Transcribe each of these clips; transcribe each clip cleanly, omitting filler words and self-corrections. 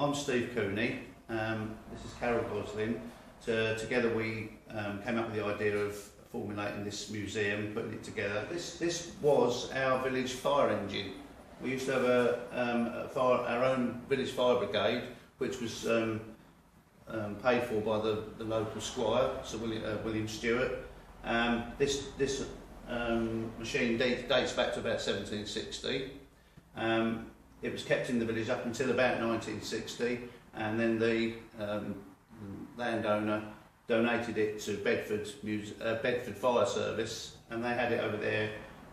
I'm Steve Cooney, this is Carol Gosling. Together we came up with the idea of formulating this museum, putting it together. This was our village fire engine. We used to have our own village fire brigade, which was paid for by the local squire, Sir William Stewart. This machine dates back to about 1760. It was kept in the village up until about 1960, and then the landowner donated it to Bedford Fire Service, and they had it over there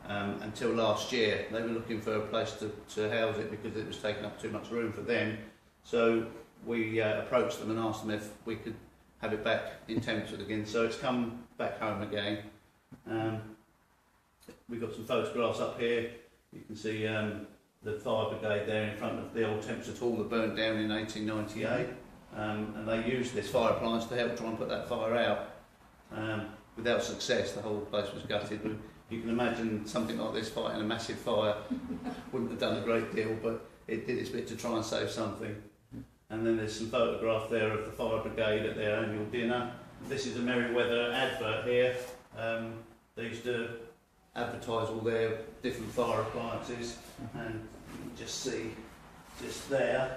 until last year. They were looking for a place to house it because it was taking up too much room for them. So we approached them and asked them if we could have it back in Tempsford again. So it's come back home again. We've got some photographs up here. You can see the fire brigade there in front of the old Tempsford Hall that burned down in 1898. And they used this fire appliance to help try and put that fire out. Without success, the whole place was gutted. You can imagine something like this fighting a massive fire wouldn't have done a great deal, but it did its bit to try and save something. And then there's some photograph there of the fire brigade at their annual dinner. This is a Merryweather advert here. They used to advertise all their different fire appliances, and you can just see just there's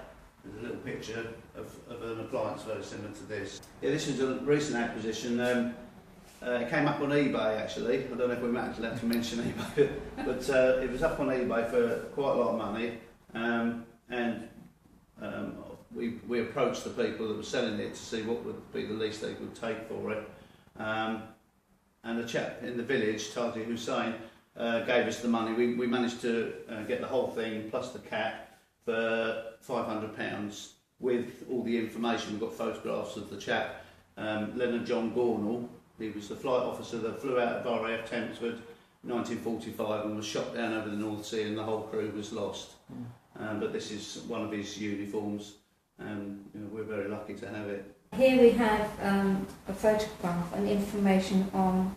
a little picture of an appliance very similar to this. Yeah, this is a recent acquisition. It came up on eBay actually. I don't know if we're actually allowed to mention eBay, but it was up on eBay for quite a lot of money, and we approached the people that were selling it to see what would be the least they could take for it. And the chap in the village, Taji Hussain, gave us the money. We managed to get the whole thing plus the cat for £500 with all the information. We've got photographs of the chap, Leonard John Gornall. He was the flight officer that flew out of RAF Tempsford in 1945 and was shot down over the North Sea, and the whole crew was lost. But this is one of his uniforms, and we're very lucky to have it. Here we have a photograph and information on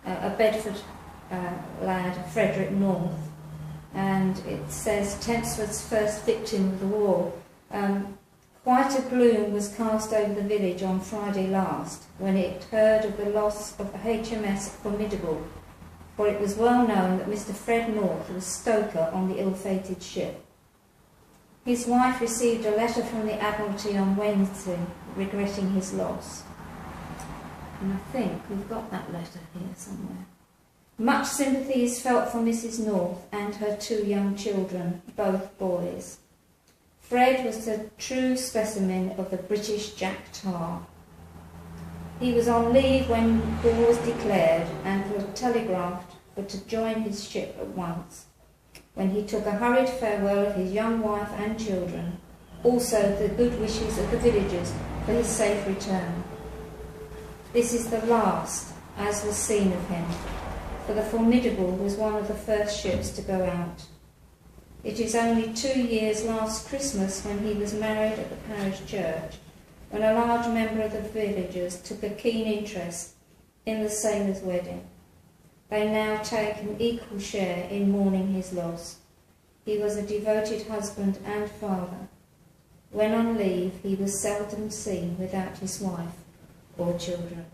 a Bedford lad, Frederick North, and it says Tempsford's first victim of the war. Quite a gloom was cast over the village on Friday last when it heard of the loss of the HMS Formidable, for it was well known that Mr. Fred North was stoker on the ill-fated ship. His wife received a letter from the Admiralty on Wednesday regretting his loss. And I think we've got that letter here somewhere. Much sympathy is felt for Mrs. North and her two young children, both boys. Fred was a true specimen of the British Jack Tar. He was on leave when war was declared and was telegraphed for to join his ship at once, when he took a hurried farewell of his young wife and children, also the good wishes of the villagers for his safe return. This is the last, as was seen of him, for the Formidable was one of the first ships to go out. It is only 2 years last Christmas when he was married at the parish church, when a large member of the villagers took a keen interest in the sailor's wedding. They now take an equal share in mourning his loss. He was a devoted husband and father. When on leave, he was seldom seen without his wife or children.